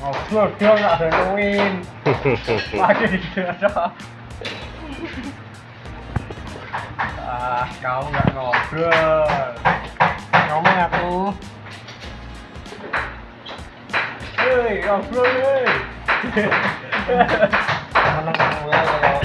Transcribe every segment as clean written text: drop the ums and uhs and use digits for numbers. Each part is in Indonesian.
Ngobrol dong, tak bantuin. Lagi ada. Kamu nggak ngobrol. Ngomong aku. Hei, ngobrol hei. Menang kamu ya kalau.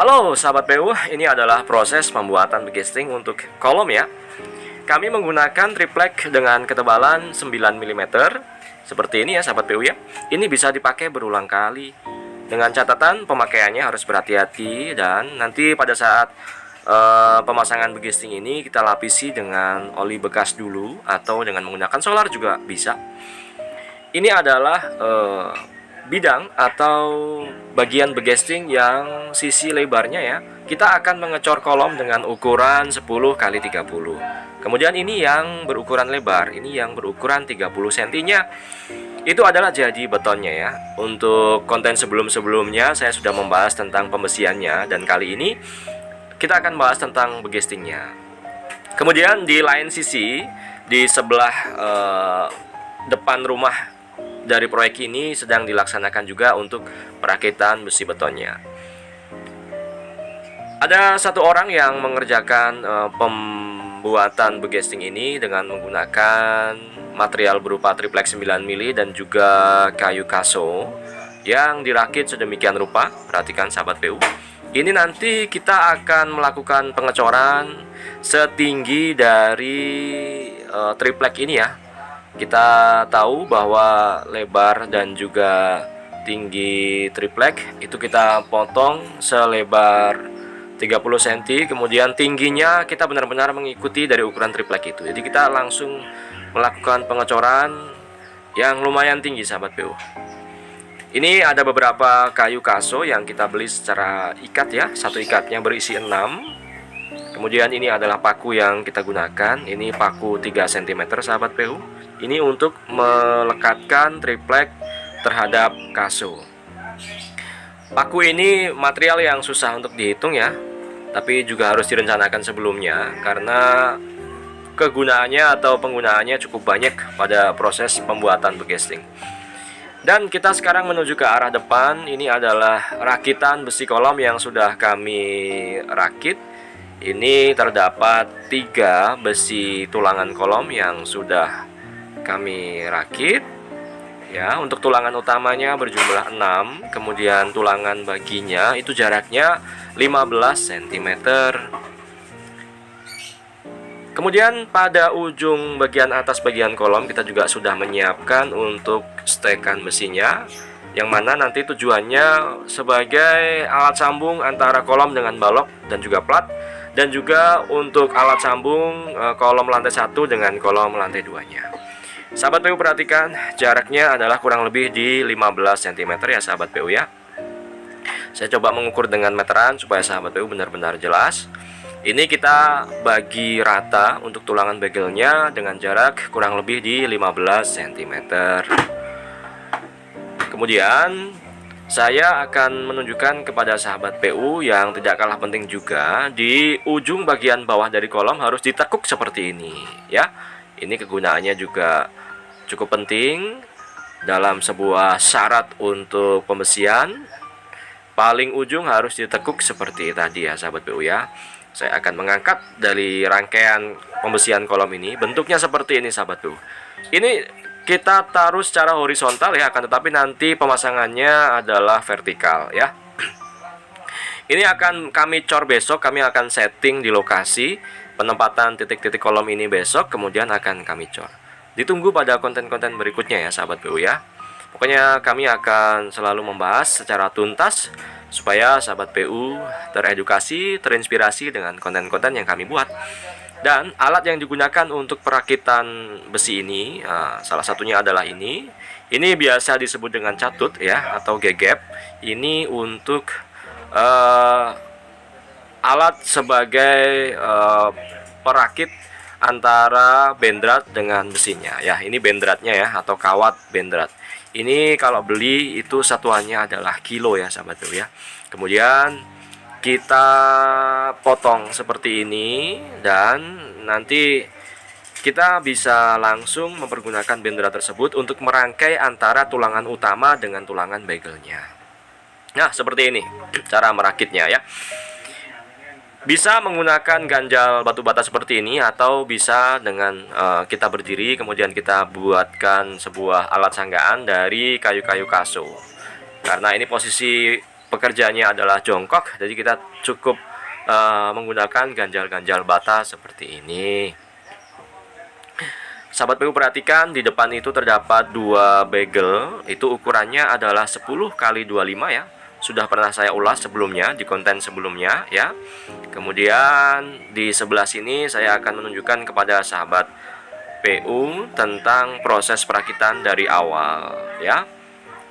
Halo sahabat PU, ini adalah proses pembuatan begesting untuk kolom ya. Kami menggunakan triplek dengan ketebalan 9 mm seperti ini ya sahabat PU ya. Ini bisa dipakai berulang kali. Dengan catatan pemakaiannya harus berhati-hati, dan nanti pada saat pemasangan begesting ini kita lapisi dengan oli bekas dulu atau dengan menggunakan solar juga bisa. Ini adalah bidang atau bagian begesting yang sisi lebarnya ya. Kita akan mengecor kolom dengan ukuran 10 x 30. Kemudian ini yang berukuran lebar, ini yang berukuran 30 cm nya. Itu adalah jadi betonnya ya. Untuk konten sebelum-sebelumnya saya sudah membahas tentang pembesiannya, dan kali ini kita akan bahas tentang begestingnya. Kemudian di lain sisi, di sebelah depan rumah dari proyek ini sedang dilaksanakan juga untuk perakitan besi betonnya. Ada satu orang yang mengerjakan pembuatan begesting ini dengan menggunakan material berupa triplek 9 mili dan juga kayu kaso yang dirakit sedemikian rupa. Perhatikan sahabat PU. Ini nanti kita akan melakukan pengecoran setinggi dari triplek ini ya. Kita tahu bahwa lebar dan juga tinggi triplek itu kita potong selebar 30 cm, kemudian tingginya kita benar-benar mengikuti dari ukuran triplek itu. Jadi kita langsung melakukan pengecoran yang lumayan tinggi sahabat PU. Ini ada beberapa kayu kaso yang kita beli secara ikat ya. Satu ikatnya berisi 6. Kemudian ini adalah paku yang kita gunakan. Ini paku 3 cm sahabat PU. Ini untuk melekatkan triplek terhadap kaso. Paku ini material yang susah untuk dihitung ya, tapi juga harus direncanakan sebelumnya karena kegunaannya atau penggunaannya cukup banyak pada proses pembuatan begesting. Dan kita sekarang menuju ke arah depan. Ini adalah rakitan besi kolom yang sudah kami rakit. Ini terdapat 3 besi tulangan kolom yang sudah kami rakit ya. Untuk tulangan utamanya berjumlah 6, kemudian tulangan baginya itu jaraknya 15 cm. Kemudian pada ujung bagian atas bagian kolom kita juga sudah menyiapkan untuk stekan besinya, yang mana nanti tujuannya sebagai alat sambung antara kolom dengan balok dan juga plat, dan juga untuk alat sambung kolom lantai 1 dengan kolom lantai 2 nya. Sahabat PU perhatikan, jaraknya adalah kurang lebih di 15 cm ya sahabat PU ya. Saya coba mengukur dengan meteran supaya sahabat PU benar-benar jelas. Ini kita bagi rata untuk tulangan begelnya dengan jarak kurang lebih di 15 cm. Kemudian saya akan menunjukkan kepada sahabat PU yang tidak kalah penting juga, di ujung bagian bawah dari kolom harus ditekuk seperti ini ya. Ini kegunaannya juga cukup penting dalam sebuah syarat untuk pembesian. Paling ujung harus ditekuk seperti tadi ya sahabat PU ya. Saya akan mengangkat dari rangkaian pembesian kolom ini. Bentuknya seperti ini sahabat PU. Ini kita taruh secara horizontal ya, akan tetapi nanti pemasangannya adalah vertikal ya. Ini akan kami cor besok, kami akan setting di lokasi penempatan titik-titik kolom ini besok, kemudian akan kami cor. Ditunggu pada konten-konten berikutnya ya sahabat PU ya. Pokoknya kami akan selalu membahas secara tuntas supaya sahabat PU teredukasi, terinspirasi dengan konten-konten yang kami buat. Dan alat yang digunakan untuk perakitan besi ini, salah satunya adalah ini. Ini biasa disebut dengan catut ya, atau gegep. Ini untuk alat sebagai perakit antara bendrat dengan besinya ya. Ini bendratnya ya, atau kawat bendrat. Ini kalau beli itu satuannya adalah kilo ya sahabat PU ya. Kemudian kita potong seperti ini, dan nanti kita bisa langsung mempergunakan bendera tersebut untuk merangkai antara tulangan utama dengan tulangan begelnya. Nah, seperti ini cara merakitnya ya. Bisa menggunakan ganjal batu bata seperti ini, atau bisa dengan kita berdiri kemudian kita buatkan sebuah alat sanggaan dari kayu-kayu kaso. Karena ini posisi pekerjaannya adalah jongkok, jadi kita cukup menggunakan ganjal-ganjal bata seperti ini. Sahabat PU perhatikan, di depan itu terdapat dua bagel, itu ukurannya adalah 10 x 25 ya. Sudah pernah saya ulas sebelumnya di konten sebelumnya ya. Kemudian di sebelah sini saya akan menunjukkan kepada sahabat PU tentang proses perakitan dari awal ya.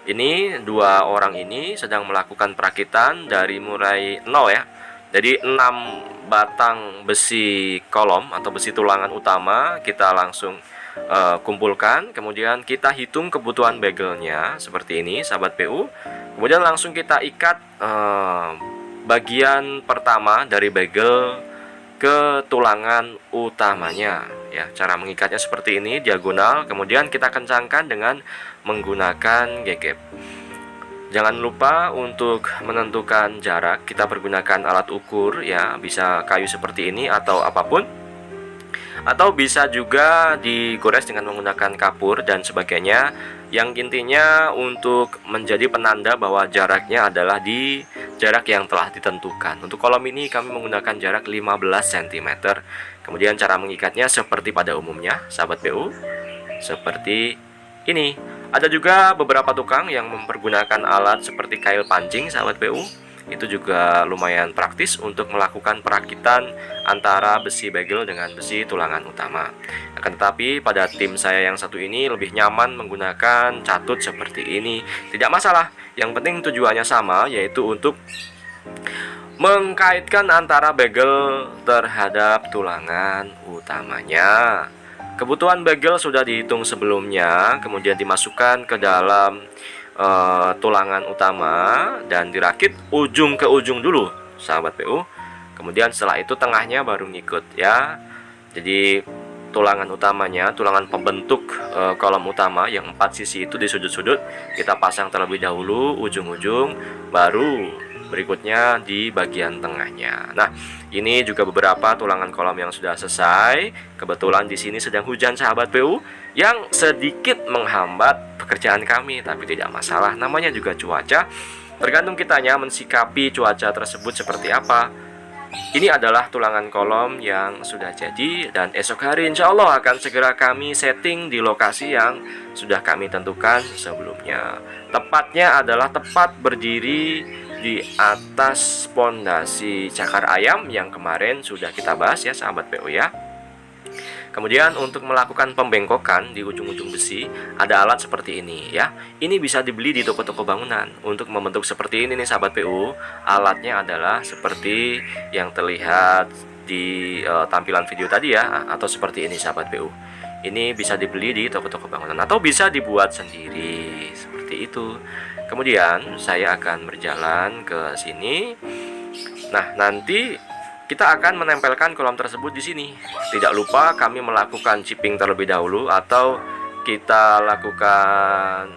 Ini dua orang ini sedang melakukan perakitan dari mulai 0 ya. Jadi 6 batang besi kolom atau besi tulangan utama kita langsung kumpulkan. Kemudian kita hitung kebutuhan begelnya seperti ini sahabat PU. Kemudian langsung kita ikat bagian pertama dari bagel ke tulangan utamanya ya. Cara mengikatnya seperti ini, diagonal. Kemudian kita kencangkan dengan menggunakan gegep. Jangan lupa untuk menentukan jarak. Kita pergunakan alat ukur ya, bisa kayu seperti ini atau apapun, atau bisa juga digores dengan menggunakan kapur dan sebagainya. Yang intinya untuk menjadi penanda bahwa jaraknya adalah di jarak yang telah ditentukan. Untuk kolom ini kami menggunakan jarak 15 cm. Kemudian cara mengikatnya seperti pada umumnya sahabat PU, seperti ini. Ada juga beberapa tukang yang mempergunakan alat seperti kail pancing sahabat PU. Itu juga lumayan praktis untuk melakukan perakitan antara besi bagel dengan besi tulangan utama. Akan tetapi pada tim saya yang satu ini lebih nyaman menggunakan catut seperti ini. Tidak masalah, yang penting tujuannya sama, yaitu untuk mengkaitkan antara bagel terhadap tulangan utamanya. Kebutuhan bagel sudah dihitung sebelumnya, kemudian dimasukkan ke dalam tulangan utama dan dirakit ujung ke ujung dulu sahabat PU. Kemudian setelah itu tengahnya baru ngikut ya. Jadi tulangan utamanya, tulangan pembentuk kolom utama yang 4 sisi itu di sudut-sudut kita pasang terlebih dahulu ujung-ujung, baru berikutnya di bagian tengahnya. Nah, ini juga beberapa tulangan kolom yang sudah selesai. Kebetulan di sini sedang hujan sahabat PU yang sedikit menghambat pekerjaan kami, tapi tidak masalah, namanya juga cuaca. Tergantung kitanya mensikapi cuaca tersebut seperti apa. Ini adalah tulangan kolom yang sudah jadi, dan esok hari insya Allah akan segera kami setting di lokasi yang sudah kami tentukan sebelumnya. Tepatnya adalah tepat berdiri di atas pondasi cakar ayam yang kemarin sudah kita bahas ya sahabat PU ya. Kemudian untuk melakukan pembengkokan di ujung-ujung besi ada alat seperti ini ya. Ini bisa dibeli di toko-toko bangunan. Untuk membentuk seperti ini nih sahabat PU, alatnya adalah seperti yang terlihat di tampilan video tadi ya, atau seperti ini sahabat PU. Ini bisa dibeli di toko-toko bangunan atau bisa dibuat sendiri seperti itu. Kemudian saya akan berjalan ke sini. Nah, nanti kita akan menempelkan kolom tersebut di sini. Tidak lupa kami melakukan chipping terlebih dahulu, atau kita lakukan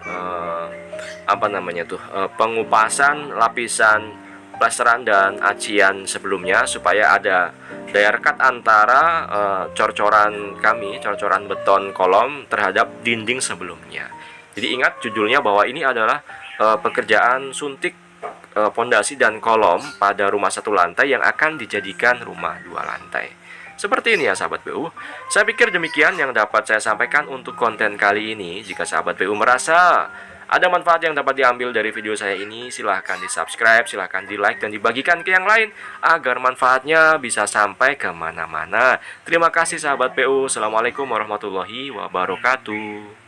pengupasan lapisan plesteran dan acian sebelumnya supaya ada daya rekat antara cor-coran kami, cor-coran beton kolom terhadap dinding sebelumnya. Jadi ingat judulnya bahwa ini adalah pekerjaan suntik pondasi dan kolom pada rumah 1 lantai yang akan dijadikan rumah 2 lantai. Seperti ini ya sahabat PU. Saya pikir demikian yang dapat saya sampaikan untuk konten kali ini. Jika sahabat PU merasa ada manfaat yang dapat diambil dari video saya ini, silahkan di subscribe, silahkan di like, dan dibagikan ke yang lain agar manfaatnya bisa sampai kemana-mana. Terima kasih sahabat PU. Assalamualaikum warahmatullahi wabarakatuh.